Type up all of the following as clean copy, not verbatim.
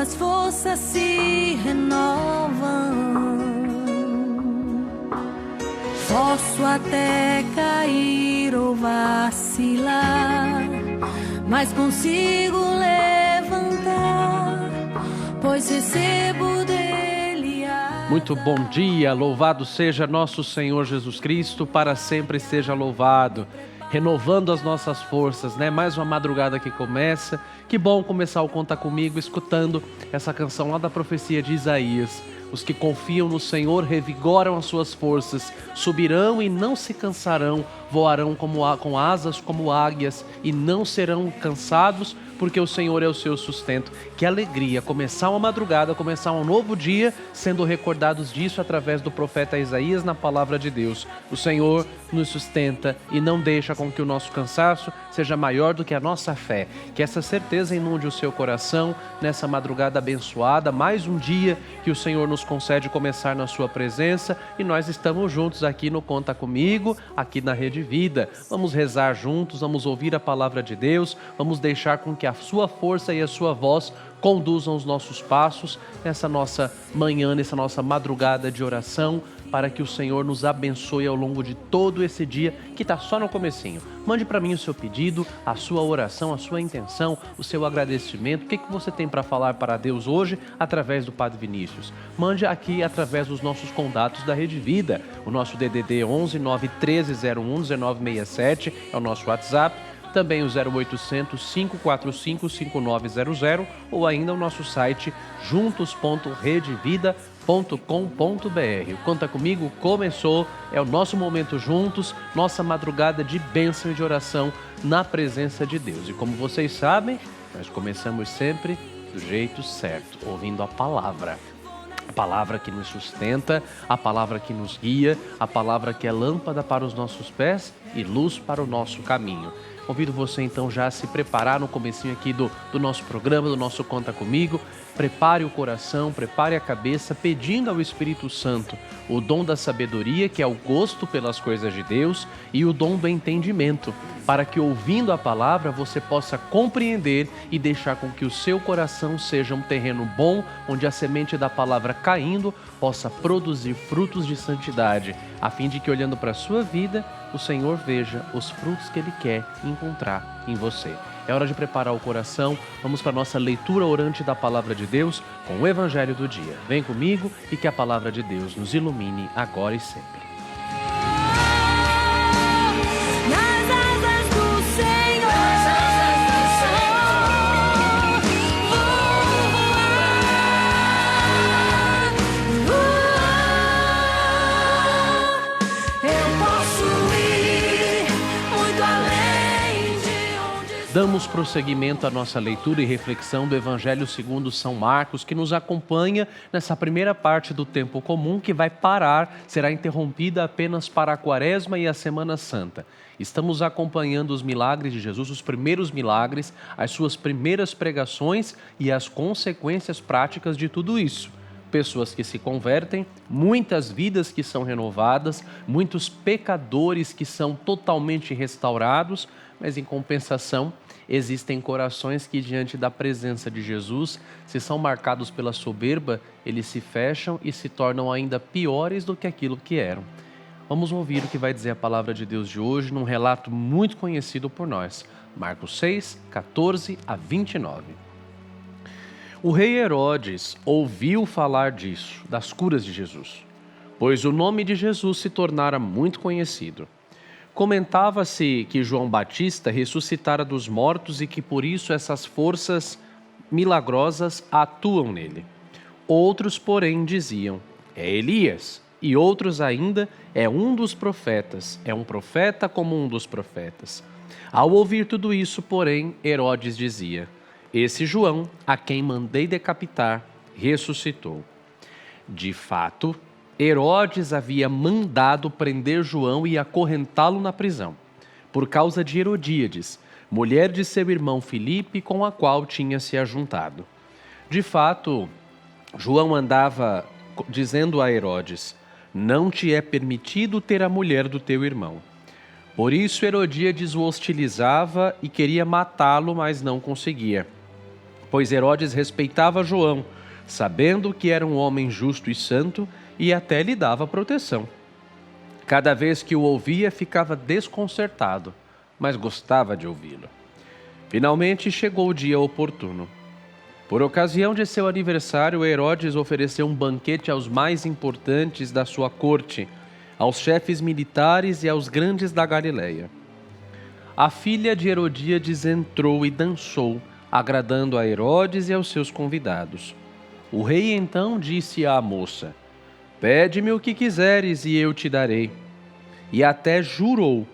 suas forças se renovam. Posso até cair ou vacilar, mas consigo levantar, pois recebo dele a... Muito bom dia, louvado seja nosso Senhor Jesus Cristo, para sempre seja louvado, renovando as nossas forças, né? Mais uma madrugada que começa, que bom começar o Conta Comigo escutando essa canção lá da profecia de Isaías. Os que confiam no Senhor revigoram as suas forças, subirão e não se cansarão, voarão com asas como águias e não serão cansados, porque o Senhor é o seu sustento. Que alegria começar uma madrugada, começar um novo dia, sendo recordados disso através do profeta Isaías na palavra de Deus. O Senhor nos sustenta e não deixa com que o nosso cansaço seja maior do que a nossa fé. Que essa certeza inunde o seu coração nessa madrugada abençoada, mais um dia que o Senhor nos concede começar na sua presença, e nós estamos juntos aqui no Conta Comigo, aqui na Rede Vida. Vamos rezar juntos, vamos ouvir a palavra de Deus, vamos deixar com que a sua força e a sua voz conduzam os nossos passos nessa nossa manhã, nessa nossa madrugada de oração, para que o Senhor nos abençoe ao longo de todo esse dia que está só no comecinho. Mande para mim o seu pedido, a sua oração, a sua intenção, o seu agradecimento. O que você tem para falar para Deus hoje através do Padre Vinícius? Mande aqui através dos nossos contatos da Rede Vida. O nosso DDD 11 913 01 1967 é o nosso WhatsApp. Também o 0800 545 5900 ou ainda o nosso site juntos.redevida.com.br. Conta Comigo começou, é o nosso momento juntos, nossa madrugada de bênção e de oração na presença de Deus. E como vocês sabem, nós começamos sempre do jeito certo, ouvindo a palavra. A palavra que nos sustenta, a palavra que nos guia, a palavra que é lâmpada para os nossos pés e luz para o nosso caminho. Convido você então já a se preparar no comecinho aqui do nosso programa, do nosso Conta Comigo. Prepare o coração, prepare a cabeça, pedindo ao Espírito Santo o dom da sabedoria, que é o gosto pelas coisas de Deus, e o dom do entendimento, para que ouvindo a palavra você possa compreender e deixar com que o seu coração seja um terreno bom, onde a semente da palavra caindo possa produzir frutos de santidade, a fim de que olhando para a sua vida, o Senhor veja os frutos que Ele quer encontrar em você. É hora de preparar o coração, vamos para a nossa leitura orante da Palavra de Deus com o Evangelho do dia. Vem comigo e que a Palavra de Deus nos ilumine agora e sempre. Damos prosseguimento à nossa leitura e reflexão do Evangelho segundo São Marcos, que nos acompanha nessa primeira parte do tempo comum, que vai parar, será interrompida apenas para a Quaresma e a Semana Santa. Estamos acompanhando os milagres de Jesus, os primeiros milagres, as suas primeiras pregações e as consequências práticas de tudo isso. Pessoas que se convertem, muitas vidas que são renovadas, muitos pecadores que são totalmente restaurados, mas em compensação existem corações que diante da presença de Jesus, se são marcados pela soberba, eles se fecham e se tornam ainda piores do que aquilo que eram. Vamos ouvir o que vai dizer a palavra de Deus de hoje num relato muito conhecido por nós. Marcos 6, 14 a 29. O rei Herodes ouviu falar disso, das curas de Jesus, pois o nome de Jesus se tornara muito conhecido. Comentava-se que João Batista ressuscitara dos mortos e que por isso essas forças milagrosas atuam nele. Outros, porém, diziam, é Elias, e outros ainda, é um dos profetas, é um profeta como um dos profetas. Ao ouvir tudo isso, porém, Herodes dizia, esse João, a quem mandei decapitar, ressuscitou. De fato, Herodes havia mandado prender João e acorrentá-lo na prisão, por causa de Herodíades, mulher de seu irmão Filipe, com a qual tinha se ajuntado. De fato, João andava dizendo a Herodes, não te é permitido ter a mulher do teu irmão. Por isso Herodíades o hostilizava e queria matá-lo, mas não conseguia, pois Herodes respeitava João, sabendo que era um homem justo e santo, e até lhe dava proteção. Cada vez que o ouvia, ficava desconcertado, mas gostava de ouvi-lo. Finalmente chegou o dia oportuno. Por ocasião de seu aniversário, Herodes ofereceu um banquete aos mais importantes da sua corte, aos chefes militares e aos grandes da Galileia. A filha de Herodíades entrou e dançou, agradando a Herodes e aos seus convidados. O rei então disse à moça: "Pede-me o que quiseres e eu te darei." E até jurou: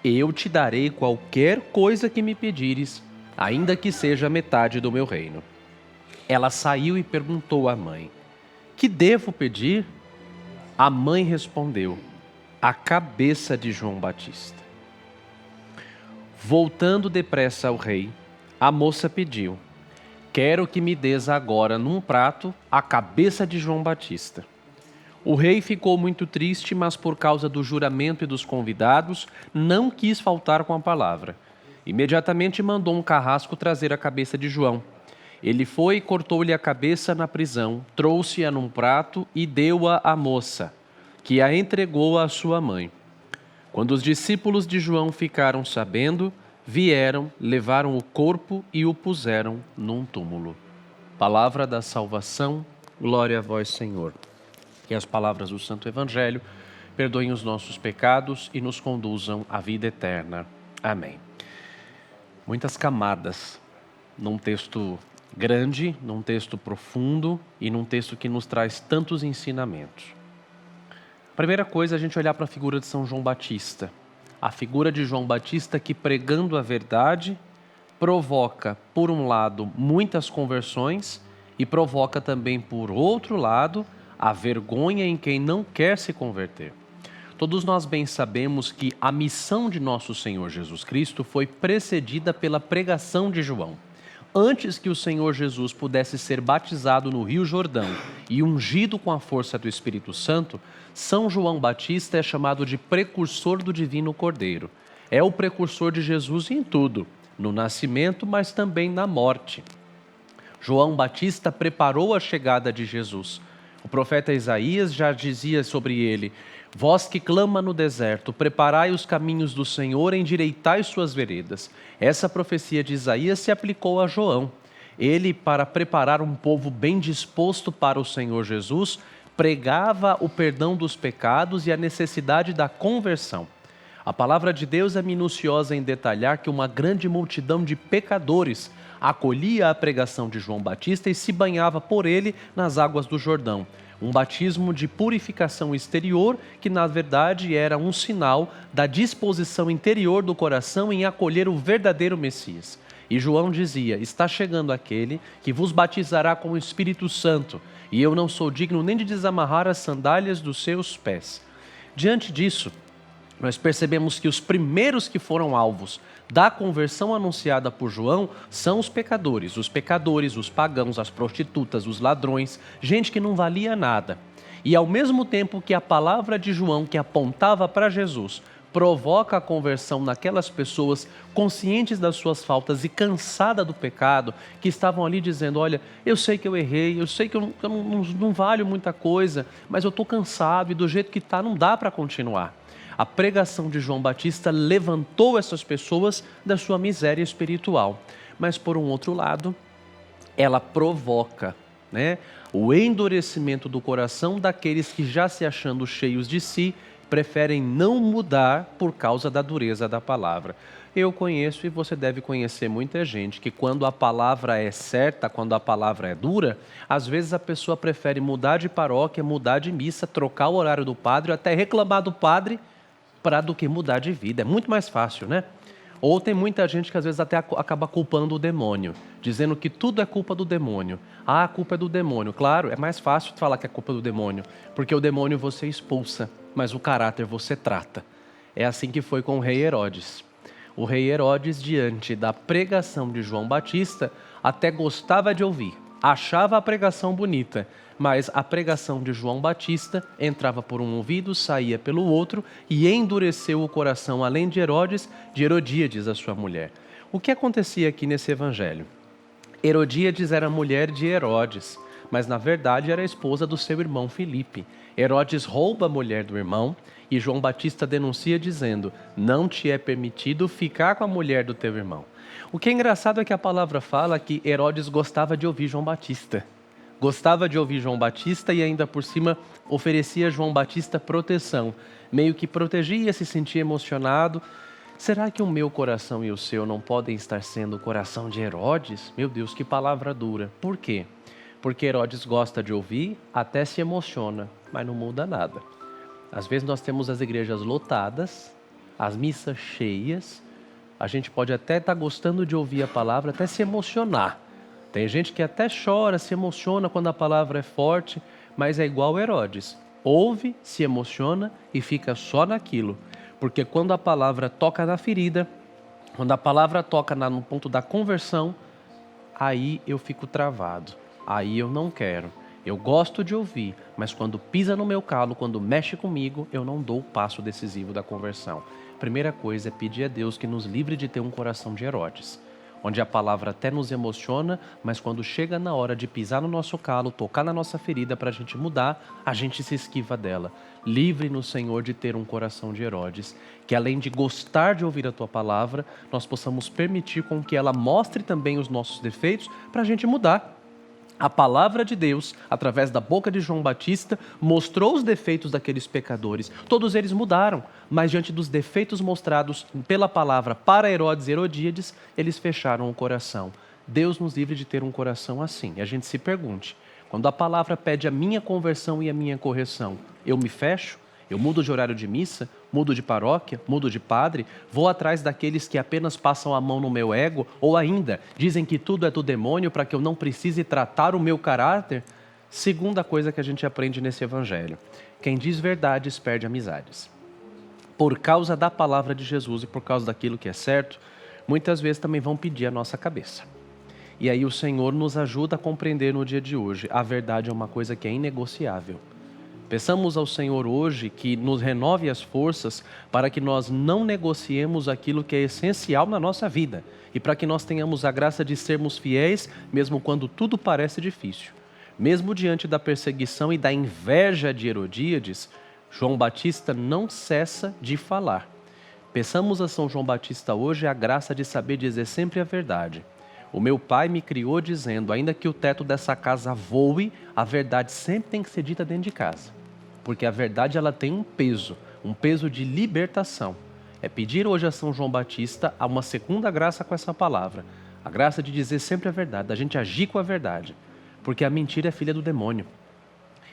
"Eu te darei qualquer coisa que me pedires, ainda que seja metade do meu reino." Ela saiu e perguntou à mãe: "Que devo pedir?" A mãe respondeu: "A cabeça de João Batista." Voltando depressa ao rei, a moça pediu: "Quero que me des agora num prato a cabeça de João Batista." O rei ficou muito triste, mas por causa do juramento e dos convidados, não quis faltar com a palavra. Imediatamente mandou um carrasco trazer a cabeça de João. Ele foi e cortou-lhe a cabeça na prisão, trouxe-a num prato e deu-a à moça, que a entregou à sua mãe. Quando os discípulos de João ficaram sabendo, vieram, levaram o corpo e o puseram num túmulo. Palavra da salvação, glória a vós, Senhor. Que as palavras do Santo Evangelho perdoem os nossos pecados e nos conduzam à vida eterna. Amém. Muitas camadas num texto grande, num texto profundo e num texto que nos traz tantos ensinamentos. Primeira coisa é a gente olhar para a figura de São João Batista. A figura de João Batista que, pregando a verdade, provoca, por um lado, muitas conversões e provoca também, por outro lado, a vergonha em quem não quer se converter. Todos nós bem sabemos que a missão de nosso Senhor Jesus Cristo foi precedida pela pregação de João. Antes que o Senhor Jesus pudesse ser batizado no Rio Jordão e ungido com a força do Espírito Santo, São João Batista é chamado de precursor do Divino Cordeiro. É o precursor de Jesus em tudo, no nascimento, mas também na morte. João Batista preparou a chegada de Jesus. O profeta Isaías já dizia sobre ele: "Vós que clama no deserto, preparai os caminhos do Senhor, endireitai suas veredas." Essa profecia de Isaías se aplicou a João. Ele, para preparar um povo bem disposto para o Senhor Jesus, pregava o perdão dos pecados e a necessidade da conversão. A palavra de Deus é minuciosa em detalhar que uma grande multidão de pecadores acolhia a pregação de João Batista e se banhava por ele nas águas do Jordão. Um batismo de purificação exterior que, na verdade, era um sinal da disposição interior do coração em acolher o verdadeiro Messias. E João dizia: "Está chegando aquele que vos batizará com o Espírito Santo, e eu não sou digno nem de desamarrar as sandálias dos seus pés." Diante disso, nós percebemos que os primeiros que foram alvos da conversão anunciada por João são os pecadores, os pagãos, as prostitutas, os ladrões, gente que não valia nada. E ao mesmo tempo que a palavra de João, que apontava para Jesus, provoca a conversão naquelas pessoas conscientes das suas faltas e cansada do pecado, que estavam ali dizendo: "Olha, eu sei que eu errei, eu sei que eu não valho muita coisa, mas eu estou cansado e do jeito que está não dá para continuar." A pregação de João Batista levantou essas pessoas da sua miséria espiritual. Mas, por um outro lado, ela provoca, o endurecimento do coração daqueles que, já se achando cheios de si, preferem não mudar por causa da dureza da palavra. Eu conheço, e você deve conhecer, muita gente que, quando a palavra é certa, quando a palavra é dura, às vezes a pessoa prefere mudar de paróquia, mudar de missa, trocar o horário do padre, até reclamar do padre, do que mudar de vida. É muito mais fácil, né? Ou tem muita gente que às vezes até acaba culpando o demônio, dizendo que tudo é culpa do demônio. Ah, a culpa é do demônio. Claro, é mais fácil falar que é culpa do demônio, porque o demônio você expulsa, mas o caráter você trata. É assim que foi com o rei Herodes. O rei Herodes, diante da pregação de João Batista, até gostava de ouvir, achava a pregação bonita, mas a pregação de João Batista entrava por um ouvido, saía pelo outro e endureceu o coração, além de Herodes, de Herodíades, a sua mulher. O que acontecia aqui nesse evangelho? Herodíades era mulher de Herodes, mas na verdade era a esposa do seu irmão Filipe. Herodes rouba a mulher do irmão e João Batista denuncia dizendo: não te é permitido ficar com a mulher do teu irmão. O que é engraçado é que a palavra fala que Herodes gostava de ouvir João Batista. Gostava de ouvir João Batista e ainda por cima oferecia a João Batista proteção. Meio que protegia, se sentia emocionado. Será que o meu coração e o seu não podem estar sendo o coração de Herodes? Meu Deus, que palavra dura. Por quê? Porque Herodes gosta de ouvir, até se emociona, mas não muda nada. Às vezes nós temos as igrejas lotadas, as missas cheias, a gente pode até estar gostando de ouvir a palavra, até se emocionar. Tem gente que até chora, se emociona quando a palavra é forte, mas é igual Herodes. Ouve, se emociona e fica só naquilo. Porque quando a palavra toca na ferida, quando a palavra toca no ponto da conversão, aí eu fico travado. Aí eu não quero. Eu gosto de ouvir, mas quando pisa no meu calo, quando mexe comigo, eu não dou o passo decisivo da conversão. Primeira coisa é pedir a Deus que nos livre de ter um coração de Herodes, onde a palavra até nos emociona, mas quando chega na hora de pisar no nosso calo, tocar na nossa ferida para a gente mudar, a gente se esquiva dela. Livre-nos, Senhor, de ter um coração de Herodes, que além de gostar de ouvir a Tua palavra, nós possamos permitir com que ela mostre também os nossos defeitos para a gente mudar. A palavra de Deus, através da boca de João Batista, mostrou os defeitos daqueles pecadores. Todos eles mudaram, mas diante dos defeitos mostrados pela palavra para Herodes e Herodíades, eles fecharam o coração. Deus nos livre de ter um coração assim. E a gente se pergunte, quando a palavra pede a minha conversão e a minha correção, eu me fecho? Eu mudo de horário de missa, mudo de paróquia, mudo de padre, vou atrás daqueles que apenas passam a mão no meu ego, ou ainda dizem que tudo é do demônio para que eu não precise tratar o meu caráter? Segunda coisa que a gente aprende nesse evangelho: quem diz verdades perde amizades. Por causa da palavra de Jesus e por causa daquilo que é certo, muitas vezes também vão pedir a nossa cabeça. E aí o Senhor nos ajuda a compreender no dia de hoje: a verdade é uma coisa que é inegociável. Peçamos ao Senhor hoje que nos renove as forças para que nós não negociemos aquilo que é essencial na nossa vida e para que nós tenhamos a graça de sermos fiéis mesmo quando tudo parece difícil. Mesmo diante da perseguição e da inveja de Herodíades, João Batista não cessa de falar. Peçamos a São João Batista hoje a graça de saber dizer sempre a verdade. O meu pai me criou dizendo: ainda que o teto dessa casa voe, a verdade sempre tem que ser dita dentro de casa. Porque a verdade ela tem um peso de libertação. É pedir hoje a São João Batista uma segunda graça com essa palavra. A graça de dizer sempre a verdade, da gente agir com a verdade. Porque a mentira é filha do demônio.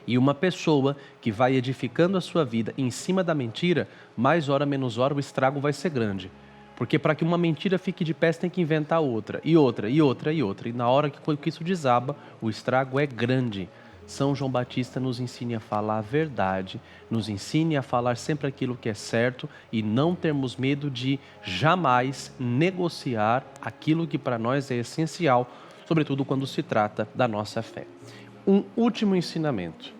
E uma pessoa que vai edificando a sua vida em cima da mentira, mais hora menos hora o estrago vai ser grande. Porque para que uma mentira fique de pé, você tem que inventar outra, e outra, e outra, e outra. E na hora que isso desaba, o estrago é grande. São João Batista nos ensine a falar a verdade, nos ensine a falar sempre aquilo que é certo e não termos medo de jamais negociar aquilo que para nós é essencial, sobretudo quando se trata da nossa fé. Um último ensinamento.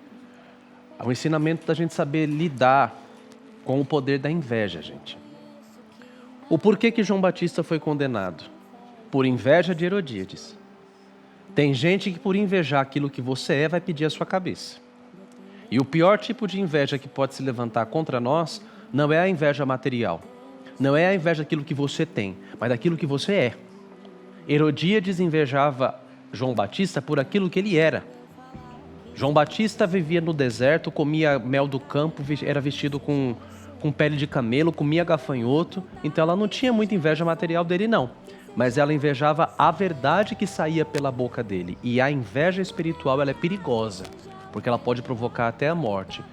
O ensinamento da gente saber lidar com o poder da inveja, gente. O porquê que João Batista foi condenado? Por inveja de Herodíades. Tem gente que por invejar aquilo que você é, vai pedir a sua cabeça. E o pior tipo de inveja que pode se levantar contra nós, não é a inveja material. Não é a inveja daquilo que você tem, mas daquilo que você é. Herodíades invejava João Batista por aquilo que ele era. João Batista vivia no deserto, comia mel do campo, era vestido com pele de camelo, comia gafanhoto, então ela não tinha muita inveja material dele não. Mas ela invejava a verdade que saía pela boca dele. E a inveja espiritual ela é perigosa, porque ela pode provocar até a morte.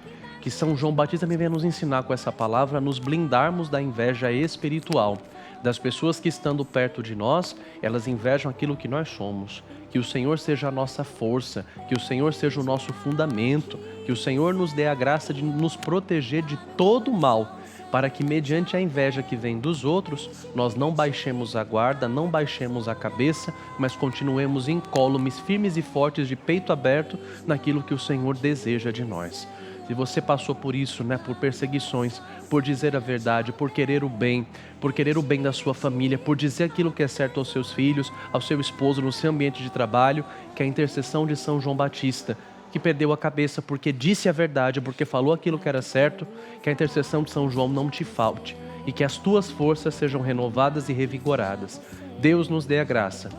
Que São João Batista também vem nos ensinar com essa palavra, nos blindarmos da inveja espiritual. Das pessoas que estando perto de nós, elas invejam aquilo que nós somos. Que o Senhor seja a nossa força, que o Senhor seja o nosso fundamento, que o Senhor nos dê a graça de nos proteger de todo mal, para que mediante a inveja que vem dos outros, nós não baixemos a guarda, não baixemos a cabeça, mas continuemos incólumes, firmes e fortes, de peito aberto, naquilo que o Senhor deseja de nós. Se você passou por isso, né, por perseguições, por dizer a verdade, por querer o bem da sua família, por dizer aquilo que é certo aos seus filhos, ao seu esposo, no seu ambiente de trabalho, que a intercessão de São João Batista, que perdeu a cabeça porque disse a verdade, porque falou aquilo que era certo, que a intercessão de São João não te falte e que as tuas forças sejam renovadas e revigoradas. Deus nos dê a graça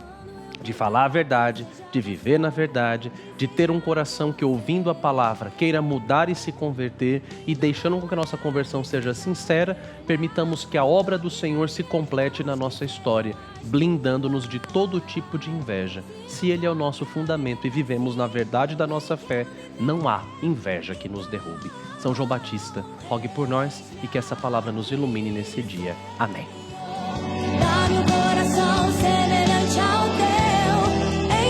de falar a verdade, de viver na verdade, de ter um coração que, ouvindo a palavra, queira mudar e se converter, e deixando com que a nossa conversão seja sincera, permitamos que a obra do Senhor se complete na nossa história, blindando-nos de todo tipo de inveja. Se Ele é o nosso fundamento e vivemos na verdade da nossa fé, não há inveja que nos derrube. São João Batista, rogue por nós e que essa palavra nos ilumine nesse dia. Amém. Dá-me um coração semelhante ao teu,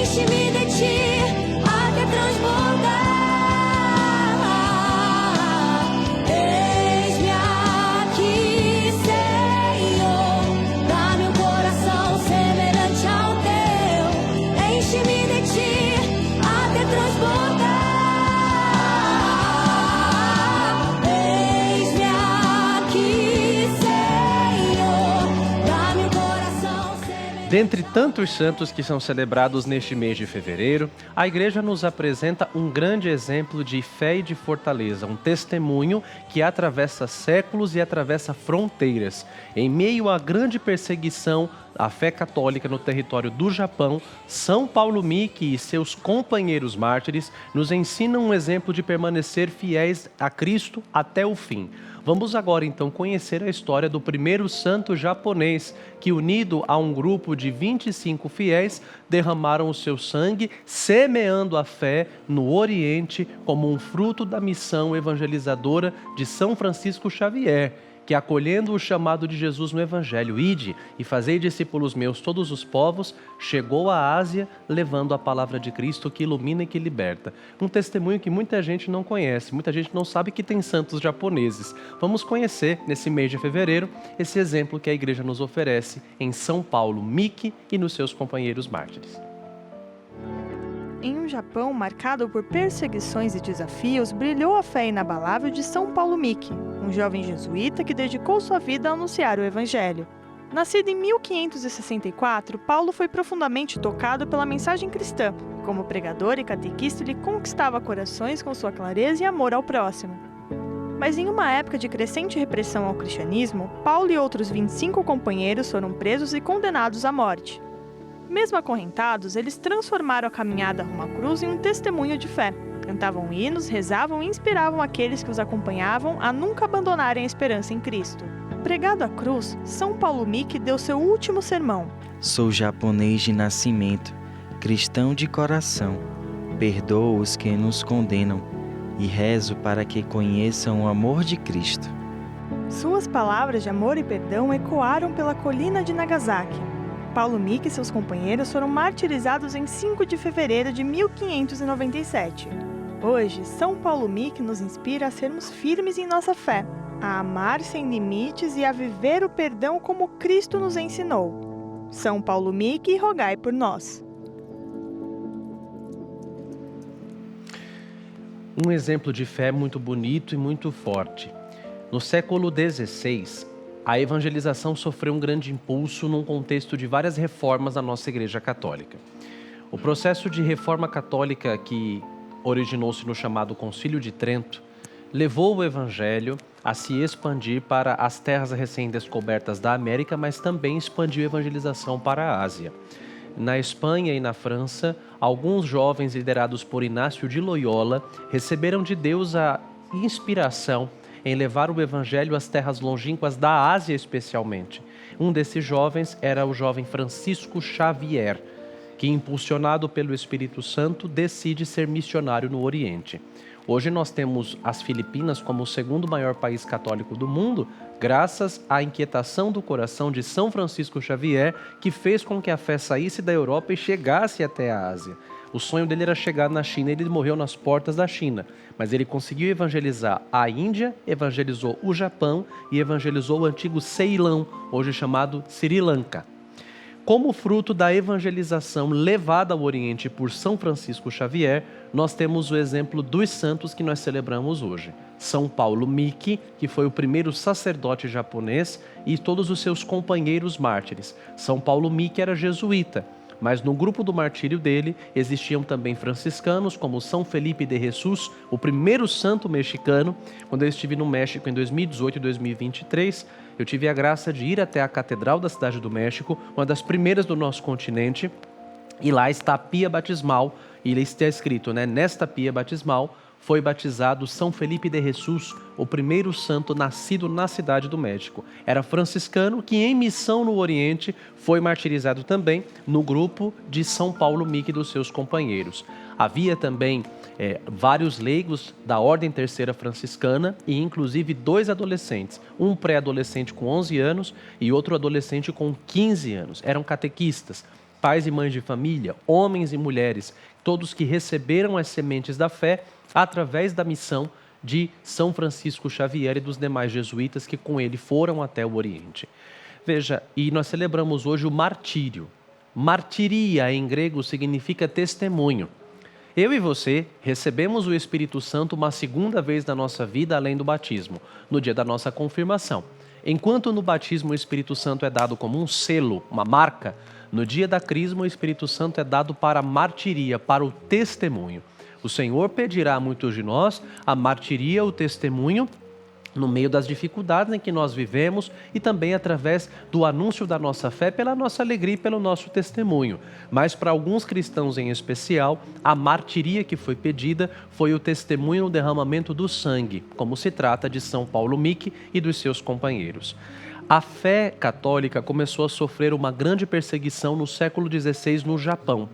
enche-me de ti até transbordar. Eis-me aqui, Senhor. Dá-me um coração semelhante ao teu, enche-me de ti até transbordar. Eis-me aqui, Senhor. Dá-me um coração semelhante. Dentre tantos santos que são celebrados neste mês de fevereiro, a Igreja nos apresenta um grande exemplo de fé e de fortaleza, um testemunho que atravessa séculos e atravessa fronteiras. Em meio à grande perseguição à fé católica no território do Japão, São Paulo Miki e seus companheiros mártires nos ensinam um exemplo de permanecer fiéis a Cristo até o fim. Vamos agora então conhecer a história do primeiro santo japonês que, unido a um grupo de 25 fiéis, derramaram o seu sangue, semeando a fé no Oriente como um fruto da missão evangelizadora de São Francisco Xavier, que, acolhendo o chamado de Jesus no Evangelho, ide e fazei discípulos meus todos os povos, chegou à Ásia levando a palavra de Cristo que ilumina e que liberta. Um testemunho que muita gente não conhece, muita gente não sabe que tem santos japoneses. Vamos conhecer, nesse mês de fevereiro, esse exemplo que a Igreja nos oferece em São Paulo Miki e nos seus companheiros mártires. Em um Japão marcado por perseguições e desafios, brilhou a fé inabalável de São Paulo Miki, um jovem jesuíta que dedicou sua vida a anunciar o Evangelho. Nascido em 1564, Paulo foi profundamente tocado pela mensagem cristã. Como pregador e catequista, ele conquistava corações com sua clareza e amor ao próximo. Mas em uma época de crescente repressão ao cristianismo, Paulo e outros 25 companheiros foram presos e condenados à morte. Mesmo acorrentados, eles transformaram a caminhada rumo à cruz em um testemunho de fé. Cantavam hinos, rezavam e inspiravam aqueles que os acompanhavam a nunca abandonarem a esperança em Cristo. Pregado à cruz, São Paulo Miki deu seu último sermão. Sou japonês de nascimento, cristão de coração. Perdoo os que nos condenam e rezo para que conheçam o amor de Cristo. Suas palavras de amor e perdão ecoaram pela colina de Nagasaki. Paulo Miki e seus companheiros foram martirizados em 5 de fevereiro de 1597. Hoje, São Paulo Miki nos inspira a sermos firmes em nossa fé, a amar sem limites e a viver o perdão como Cristo nos ensinou. São Paulo Miki, rogai por nós. Um exemplo de fé muito bonito e muito forte. No século XVI, a evangelização sofreu um grande impulso num contexto de várias reformas na nossa Igreja Católica. O processo de reforma católica que originou-se no chamado Concílio de Trento levou o Evangelho a se expandir para as terras recém-descobertas da América, mas também expandiu a evangelização para a Ásia. Na Espanha e na França, alguns jovens liderados por Inácio de Loyola receberam de Deus a inspiração em levar o Evangelho às terras longínquas da Ásia especialmente. Um desses jovens era o jovem Francisco Xavier, que, impulsionado pelo Espírito Santo, decide ser missionário no Oriente. Hoje nós temos as Filipinas como o segundo maior país católico do mundo, graças à inquietação do coração de São Francisco Xavier, que fez com que a fé saísse da Europa e chegasse até a Ásia. O sonho dele era chegar na China e ele morreu nas portas da China. Mas ele conseguiu evangelizar a Índia, evangelizou o Japão e evangelizou o antigo Ceilão, hoje chamado Sri Lanka. Como fruto da evangelização levada ao Oriente por São Francisco Xavier, nós temos o exemplo dos santos que nós celebramos hoje. São Paulo Miki, que foi o primeiro sacerdote japonês, e todos os seus companheiros mártires. São Paulo Miki era jesuíta, mas no grupo do martírio dele existiam também franciscanos, como São Felipe de Jesus, o primeiro santo mexicano. Quando eu estive no México em 2018 e 2023, eu tive a graça de ir até a Catedral da Cidade do México, uma das primeiras do nosso continente, e lá está a pia batismal, e está escrito, nesta pia batismal foi batizado São Felipe de Jesus, o primeiro santo nascido na Cidade do México. Era franciscano que, em missão no Oriente, foi martirizado também no grupo de São Paulo Miki e dos seus companheiros. Havia também vários leigos da Ordem Terceira Franciscana e, inclusive, 2 adolescentes, um pré-adolescente com 11 anos e outro adolescente com 15 anos. Eram catequistas, pais e mães de família, homens e mulheres, todos que receberam as sementes da fé através da missão de São Francisco Xavier e dos demais jesuítas que com ele foram até o Oriente. Veja, e nós celebramos hoje o martírio. Martiria em grego significa testemunho. Eu e você recebemos o Espírito Santo uma segunda vez na nossa vida, além do batismo, no dia da nossa confirmação. Enquanto no batismo o Espírito Santo é dado como um selo, uma marca, no dia da crisma o Espírito Santo é dado para a martiria, para o testemunho. O Senhor pedirá a muitos de nós a martiria, o testemunho, no meio das dificuldades em que nós vivemos e também através do anúncio da nossa fé, pela nossa alegria e pelo nosso testemunho. Mas para alguns cristãos em especial, a martiria que foi pedida foi o testemunho no derramamento do sangue, como se trata de São Paulo Miki e dos seus companheiros. A fé católica começou a sofrer uma grande perseguição no século XVI no Japão.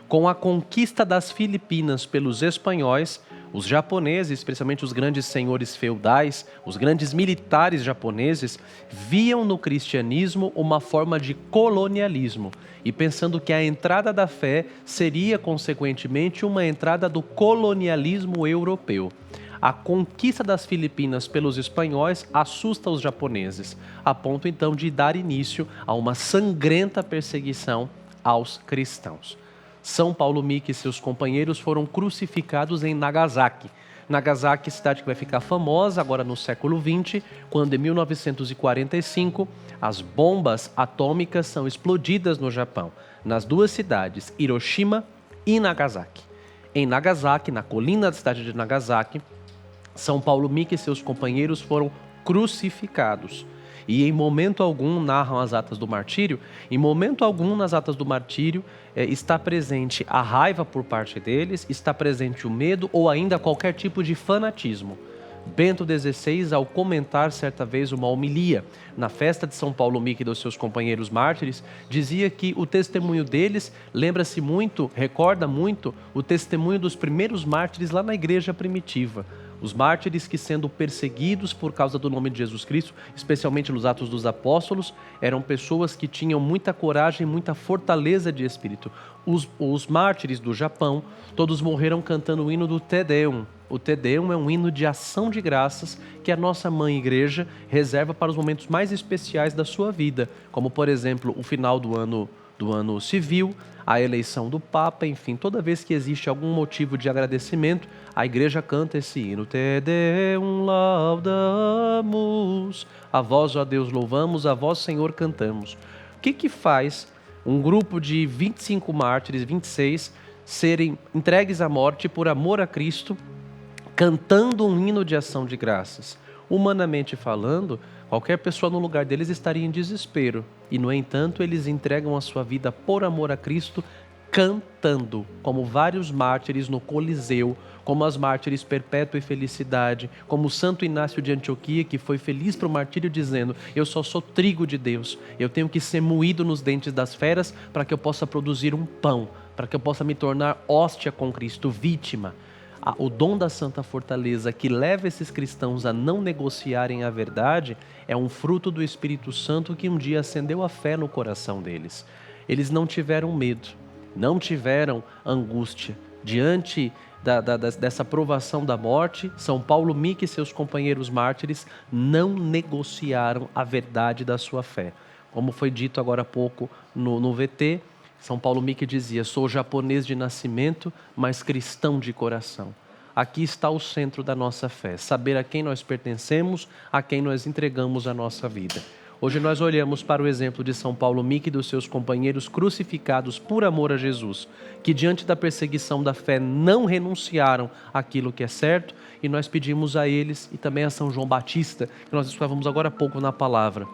Com a conquista das Filipinas pelos espanhóis, os japoneses, especialmente os grandes senhores feudais, os grandes militares japoneses, viam no cristianismo uma forma de colonialismo e pensando que a entrada da fé seria, consequentemente, uma entrada do colonialismo europeu. A conquista das Filipinas pelos espanhóis assusta os japoneses, a ponto então de dar início a uma sangrenta perseguição aos cristãos. São Paulo Miki e seus companheiros foram crucificados em Nagasaki. Nagasaki, cidade que vai ficar famosa agora no século XX, quando em 1945 as bombas atômicas são explodidas no Japão, nas 2 cidades, Hiroshima e Nagasaki. Em Nagasaki, na colina da cidade de Nagasaki, São Paulo Miki e seus companheiros foram crucificados. E em momento algum, narram as atas do martírio, em momento algum nas atas do martírio está presente a raiva por parte deles, está presente o medo ou ainda qualquer tipo de fanatismo. Bento XVI, ao comentar certa vez uma homilia na festa de São Paulo Miki e dos seus companheiros mártires, dizia que o testemunho deles lembra-se muito, recorda muito o testemunho dos primeiros mártires lá na igreja primitiva. Os mártires que, sendo perseguidos por causa do nome de Jesus Cristo, especialmente nos Atos dos Apóstolos, eram pessoas que tinham muita coragem, muita fortaleza de espírito. Os mártires do Japão, todos morreram cantando o hino do Te Deum. O Te Deum é um hino de ação de graças que a nossa Mãe Igreja reserva para os momentos mais especiais da sua vida, como, por exemplo, o final do ano civil, a eleição do Papa, enfim, toda vez que existe algum motivo de agradecimento, a igreja canta esse hino. Te Deum laudamus, a vós, ó Deus, louvamos, a vós, Senhor, cantamos. O que faz um grupo de 25 mártires, 26, serem entregues à morte por amor a Cristo, cantando um hino de ação de graças? Humanamente falando, qualquer pessoa no lugar deles estaria em desespero. E, no entanto, eles entregam a sua vida por amor a Cristo, cantando, como vários mártires no Coliseu, como as mártires Perpétua e Felicidade, como o Santo Inácio de Antioquia, que foi feliz para o martírio dizendo: eu só sou trigo de Deus, eu tenho que ser moído nos dentes das feras para que eu possa produzir um pão, para que eu possa me tornar hóstia com Cristo, vítima. O dom da Santa Fortaleza que leva esses cristãos a não negociarem a verdade é um fruto do Espírito Santo que um dia acendeu a fé no coração deles. Eles não tiveram medo, não tiveram angústia. Diante dessa provação da morte, São Paulo Miki e seus companheiros mártires não negociaram a verdade da sua fé. Como foi dito agora há pouco no VT, São Paulo Miki dizia: sou japonês de nascimento, mas cristão de coração. Aqui está o centro da nossa fé, saber a quem nós pertencemos, a quem nós entregamos a nossa vida. Hoje nós olhamos para o exemplo de São Paulo Miki e dos seus companheiros crucificados por amor a Jesus, que diante da perseguição da fé não renunciaram àquilo que é certo, e nós pedimos a eles e também a São João Batista, que nós estávamos agora há pouco na palavra,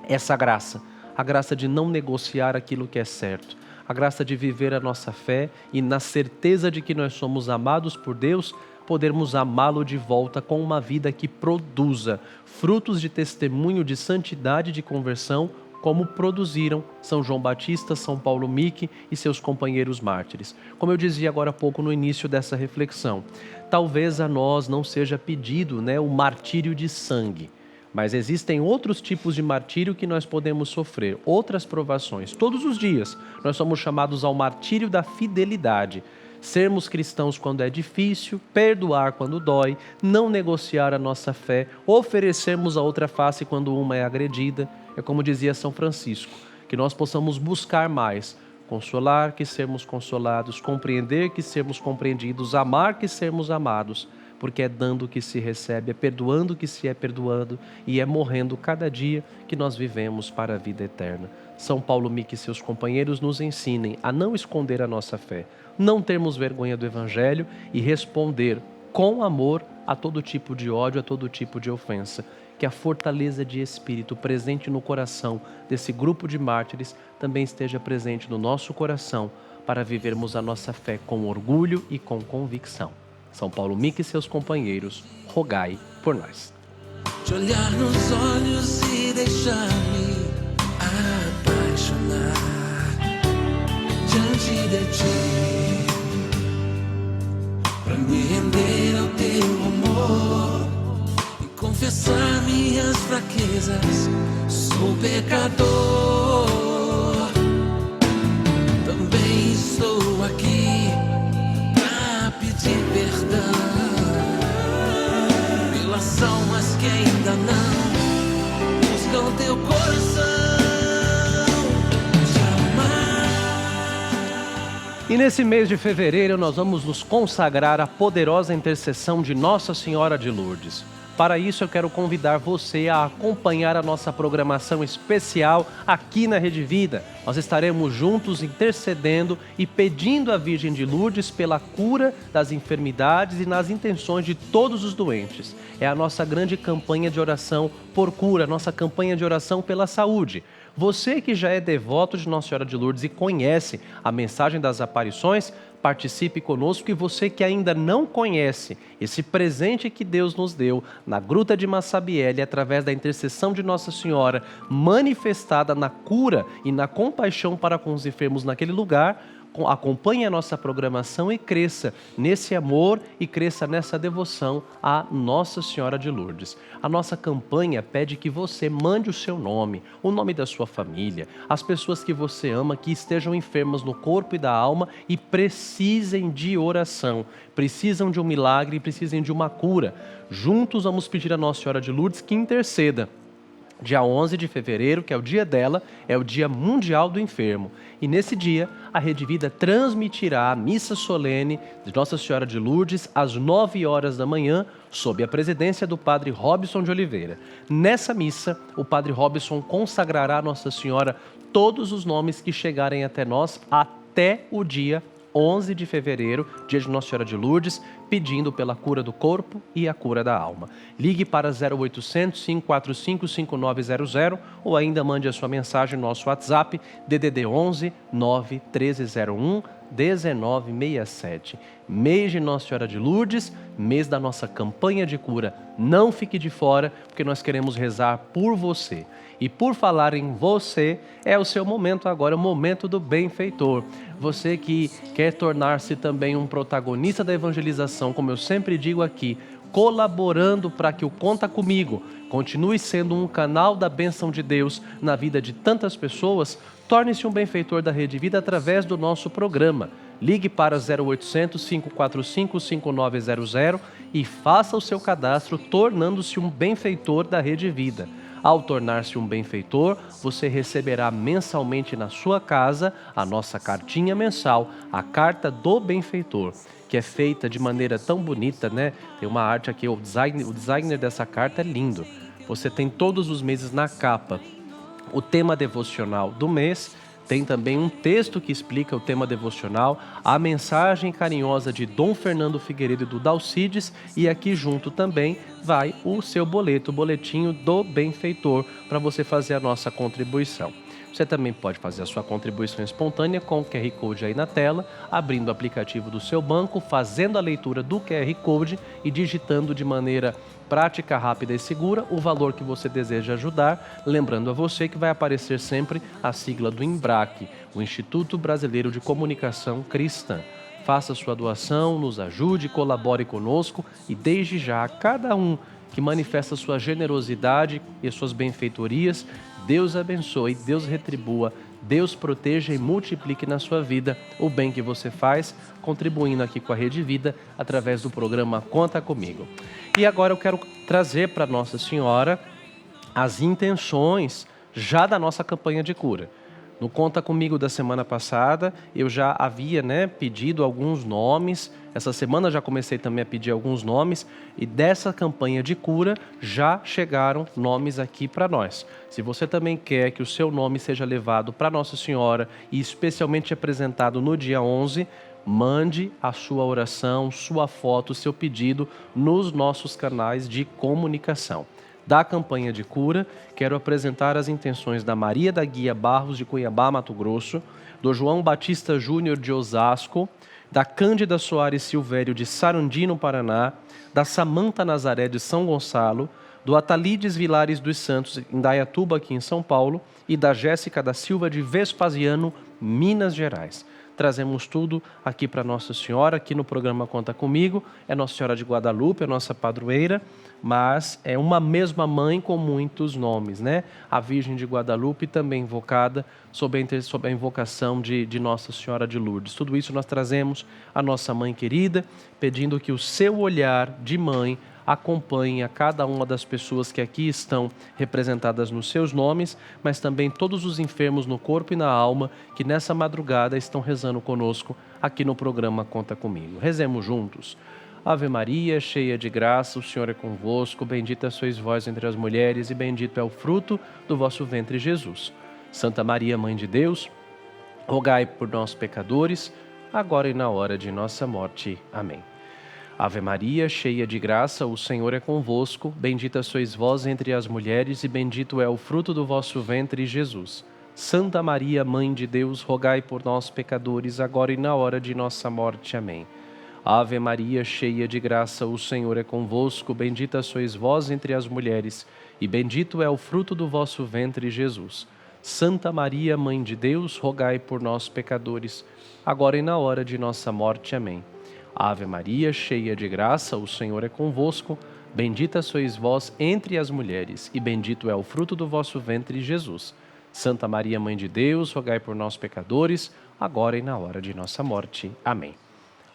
essa graça, a graça de não negociar aquilo que é certo, a graça de viver a nossa fé e na certeza de que nós somos amados por Deus, podermos amá-lo de volta com uma vida que produza frutos de testemunho de santidade e de conversão, como produziram São João Batista, São Paulo Miki e seus companheiros mártires. Como eu dizia agora há pouco no início dessa reflexão, talvez a nós não seja pedido, o martírio de sangue, mas existem outros tipos de martírio que nós podemos sofrer, outras provações. Todos os dias nós somos chamados ao martírio da fidelidade. Sermos cristãos quando é difícil, perdoar quando dói, não negociar a nossa fé, oferecermos a outra face quando uma é agredida. É como dizia São Francisco, que nós possamos buscar mais, consolar que sermos consolados, compreender que sermos compreendidos, amar que sermos amados, porque é dando que se recebe, é perdoando que se é perdoado e é morrendo cada dia que nós vivemos para a vida eterna. São Paulo Miki e seus companheiros nos ensinem a não esconder a nossa fé, não termos vergonha do Evangelho e responder com amor a todo tipo de ódio, a todo tipo de ofensa. Que a fortaleza de espírito presente no coração desse grupo de mártires também esteja presente no nosso coração para vivermos a nossa fé com orgulho e com convicção. São Paulo Miki e seus companheiros, rogai por nós. Te olhar nos olhos e deixar-me apaixonar diante de ti, pra me render ao teu amor e confessar minhas fraquezas. Sou pecador, também estou aqui pra pedir perdão pelas almas que ainda não buscam teu coração. E nesse mês de fevereiro nós vamos nos consagrar à poderosa intercessão de Nossa Senhora de Lourdes. Para isso eu quero convidar você a acompanhar a nossa programação especial aqui na Rede Vida. Nós estaremos juntos intercedendo e pedindo à Virgem de Lourdes pela cura das enfermidades e nas intenções de todos os doentes. É a nossa grande campanha de oração por cura, nossa campanha de oração pela saúde. Você que já é devoto de Nossa Senhora de Lourdes e conhece a mensagem das aparições, participe conosco. E você que ainda não conhece esse presente que Deus nos deu na Gruta de Massabielle, através da intercessão de Nossa Senhora, manifestada na cura e na compaixão para com os enfermos naquele lugar, acompanhe a nossa programação e cresça nesse amor e cresça nessa devoção a Nossa Senhora de Lourdes. A nossa campanha pede que você mande o seu nome, o nome da sua família, as pessoas que você ama que estejam enfermas no corpo e da alma e precisem de oração, precisam de um milagre e precisem de uma cura. Juntos vamos pedir a Nossa Senhora de Lourdes que interceda. Dia 11 de fevereiro, que é o dia dela, é o Dia Mundial do Enfermo. E nesse dia, a Rede Vida transmitirá a missa solene de Nossa Senhora de Lourdes às 9 horas da manhã, sob a presidência do Padre Robson de Oliveira. Nessa missa, o Padre Robson consagrará a Nossa Senhora todos os nomes que chegarem até nós até o dia 11 de fevereiro, dia de Nossa Senhora de Lourdes, pedindo pela cura do corpo e a cura da alma. Ligue para 0800 545 5900 ou ainda mande a sua mensagem no nosso WhatsApp DDD 11 91301 1967. Mês de Nossa Senhora de Lourdes, mês da nossa campanha de cura. Não fique de fora, porque nós queremos rezar por você. E por falar em você, é o seu momento agora, o momento do benfeitor. Você que quer tornar-se também um protagonista da evangelização, como eu sempre digo aqui, colaborando para que o Conta Comigo continue sendo um canal da bênção de Deus na vida de tantas pessoas, torne-se um benfeitor da Rede Vida através do nosso programa. Ligue para 0800 545 5900 e faça o seu cadastro tornando-se um benfeitor da Rede Vida. Ao tornar-se um benfeitor, você receberá mensalmente na sua casa a nossa cartinha mensal, a Carta do Benfeitor, que é feita de maneira tão bonita, né? Tem uma arte aqui, o designer dessa carta é lindo. Você tem todos os meses na capa o tema devocional do mês, tem também um texto que explica o tema devocional, a mensagem carinhosa de Dom Fernando Figueiredo e do Dalcides, e aqui junto também vai o seu boleto, o boletinho do benfeitor, para você fazer a nossa contribuição. Você também pode fazer a sua contribuição espontânea com o QR Code aí na tela, abrindo o aplicativo do seu banco, fazendo a leitura do QR Code e digitando de maneira prática, rápida e segura o valor que você deseja ajudar, lembrando a você que vai aparecer sempre a sigla do INBRAC, o Instituto Brasileiro de Comunicação Cristã. Faça sua doação, nos ajude, colabore conosco e desde já, cada um que manifesta sua generosidade e suas benfeitorias, Deus abençoe, Deus retribua, Deus proteja e multiplique na sua vida o bem que você faz, contribuindo aqui com a Rede Vida através do programa Conta Comigo. E agora eu quero trazer para Nossa Senhora as intenções já da nossa campanha de cura. No Conta Comigo da semana passada, eu já havia pedido alguns nomes. Essa semana já comecei também a pedir alguns nomes. E dessa campanha de cura já chegaram nomes aqui para nós. Se você também quer que o seu nome seja levado para Nossa Senhora e especialmente apresentado no dia 11, mande a sua oração, sua foto, seu pedido nos nossos canais de comunicação. Da campanha de cura, quero apresentar as intenções da Maria da Guia Barros de Cuiabá, Mato Grosso, do João Batista Júnior de Osasco, da Cândida Soares Silvério de Sarandi, no Paraná, da Samanta Nazaré de São Gonçalo, do Atalides Vilares dos Santos, em Dayatuba, aqui em São Paulo, e da Jéssica da Silva de Vespasiano, Minas Gerais. Trazemos tudo aqui para Nossa Senhora, aqui no programa Conta Comigo. É Nossa Senhora de Guadalupe, é nossa padroeira, mas é uma mesma mãe com muitos nomes, né? A Virgem de Guadalupe também invocada sob a invocação de Nossa Senhora de Lourdes. Tudo isso nós trazemos a nossa mãe querida, pedindo que o seu olhar de mãe acompanhe a cada uma das pessoas que aqui estão representadas nos seus nomes, mas também todos os enfermos no corpo e na alma que nessa madrugada estão rezando conosco aqui no programa Conta Comigo. Rezemos juntos. Ave Maria, cheia de graça, o Senhor é convosco, bendita sois vós entre as mulheres e bendito é o fruto do vosso ventre, Jesus. Santa Maria, Mãe de Deus, rogai por nós pecadores, agora e na hora de nossa morte. Amém. Ave Maria, cheia de graça, o Senhor é convosco, bendita sois vós entre as mulheres e bendito é o fruto do vosso ventre, Jesus. Santa Maria, Mãe de Deus, rogai por nós pecadores, agora e na hora de nossa morte. Amém. Ave Maria, cheia de graça, o Senhor é convosco, bendita sois vós entre as mulheres e bendito é o fruto do vosso ventre, Jesus. Santa Maria, Mãe de Deus, rogai por nós pecadores, agora e na hora de nossa morte. Amém. Ave Maria, cheia de graça, o Senhor é convosco, bendita sois vós entre as mulheres, e bendito é o fruto do vosso ventre, Jesus. Santa Maria, Mãe de Deus, rogai por nós pecadores, agora e na hora de nossa morte. Amém.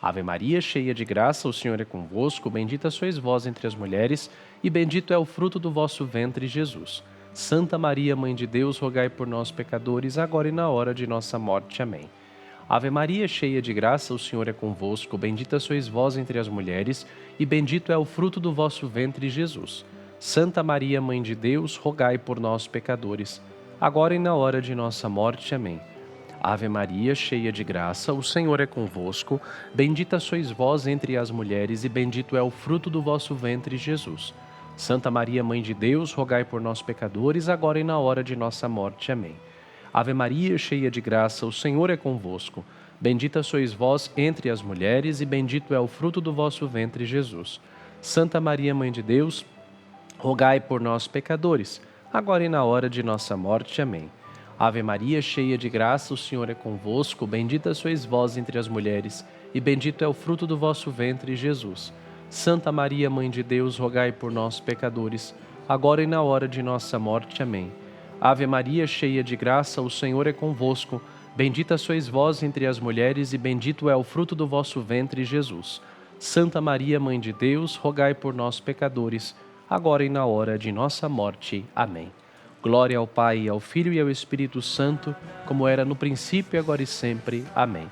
Ave Maria, cheia de graça, o Senhor é convosco, bendita sois vós entre as mulheres, e bendito é o fruto do vosso ventre, Jesus. Santa Maria, Mãe de Deus, rogai por nós pecadores, agora e na hora de nossa morte. Amém. Ave Maria, cheia de graça, o Senhor é convosco, bendita sois vós entre as mulheres, e bendito é o fruto do vosso ventre, Jesus. Santa Maria, Mãe de Deus, rogai por nós, pecadores, agora e na hora de nossa morte. Amém. Ave Maria, cheia de graça, o Senhor é convosco, bendita sois vós entre as mulheres, e bendito é o fruto do vosso ventre, Jesus. Santa Maria, Mãe de Deus, rogai por nós, pecadores, agora e na hora de nossa morte. Amém. Ave Maria, cheia de graça, o Senhor é convosco. Bendita sois vós entre as mulheres, e bendito é o fruto do vosso ventre, Jesus. Santa Maria, Mãe de Deus, rogai por nós, pecadores, agora e na hora de nossa morte. Amém. Ave Maria, cheia de graça, o Senhor é convosco. Bendita sois vós entre as mulheres, e bendito é o fruto do vosso ventre, Jesus. Santa Maria, Mãe de Deus, rogai por nós, pecadores, agora e na hora de nossa morte. Amém. Ave Maria, cheia de graça, o Senhor é convosco. Bendita sois vós entre as mulheres, e bendito é o fruto do vosso ventre, Jesus. Santa Maria, Mãe de Deus, rogai por nós, pecadores, agora e na hora de nossa morte. Amém. Glória ao Pai, ao Filho e ao Espírito Santo, como era no princípio, agora e sempre. Amém.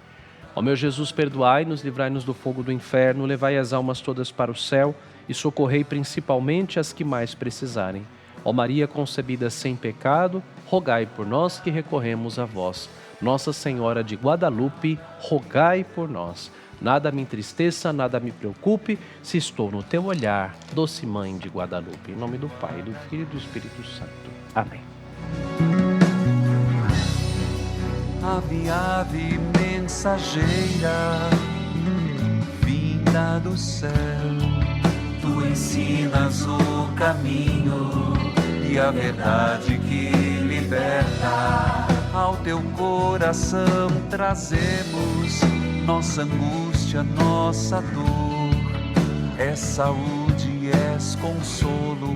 Ó meu Jesus, perdoai-nos, livrai-nos do fogo do inferno, levai as almas todas para o céu e socorrei principalmente as que mais precisarem. Ó Maria concebida sem pecado, rogai por nós que recorremos a vós. Nossa Senhora de Guadalupe, rogai por nós. Nada me entristeça, nada me preocupe, se estou no teu olhar, doce Mãe de Guadalupe. Em nome do Pai, do Filho e do Espírito Santo. Amém. Ave, ave, mensageira, vinda do céu, tu ensinas o caminho e a verdade que liberta. Ao teu coração trazemos nossa angústia, nossa dor. És saúde, és consolo,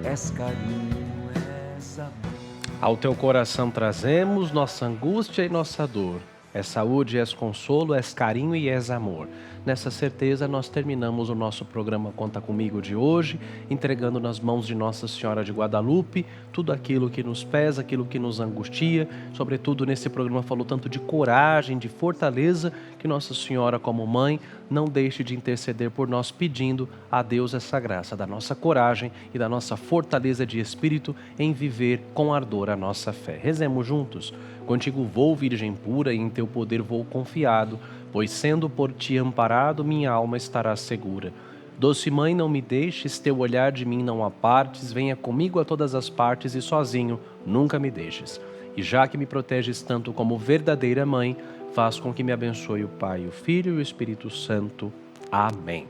és carinho, és amor. Ao teu coração trazemos nossa angústia e nossa dor. És saúde, és consolo, és carinho e és amor. Nessa certeza, nós terminamos o nosso programa Conta Comigo de hoje, entregando nas mãos de Nossa Senhora de Guadalupe tudo aquilo que nos pesa, aquilo que nos angustia. Sobretudo, nesse programa falou tanto de coragem, de fortaleza, que Nossa Senhora, como mãe, não deixe de interceder por nós, pedindo a Deus essa graça da nossa coragem e da nossa fortaleza de espírito em viver com ardor a nossa fé. Rezemos juntos. Contigo vou, Virgem pura, e em teu poder vou confiado, pois sendo por ti amparado, minha alma estará segura. Doce Mãe, não me deixes, teu olhar de mim não apartes, venha comigo a todas as partes e sozinho nunca me deixes. E já que me proteges tanto como verdadeira Mãe, faz com que me abençoe o Pai, o Filho e o Espírito Santo. Amém.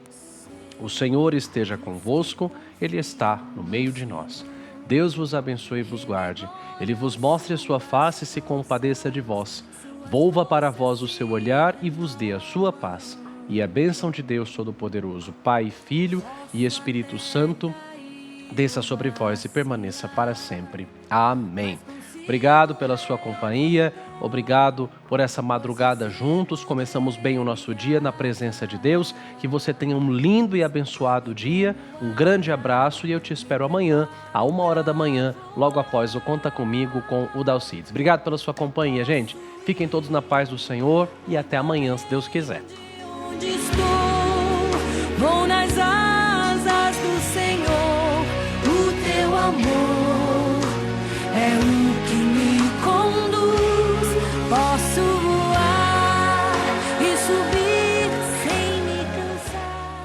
O Senhor esteja convosco, Ele está no meio de nós. Deus vos abençoe e vos guarde. Ele vos mostre a sua face e se compadeça de vós. Volva para vós o seu olhar e vos dê a sua paz. E a bênção de Deus Todo-Poderoso, Pai, Filho e Espírito Santo, desça sobre vós e permaneça para sempre. Amém. Obrigado pela sua companhia, obrigado por essa madrugada juntos. Começamos bem o nosso dia na presença de Deus. Que você tenha um lindo e abençoado dia. Um grande abraço e eu te espero amanhã, à 1h da manhã, logo após o Conta Comigo com o Dalcides. Obrigado pela sua companhia, gente. Fiquem todos na paz do Senhor e até amanhã, se Deus quiser. Onde estou, vou nas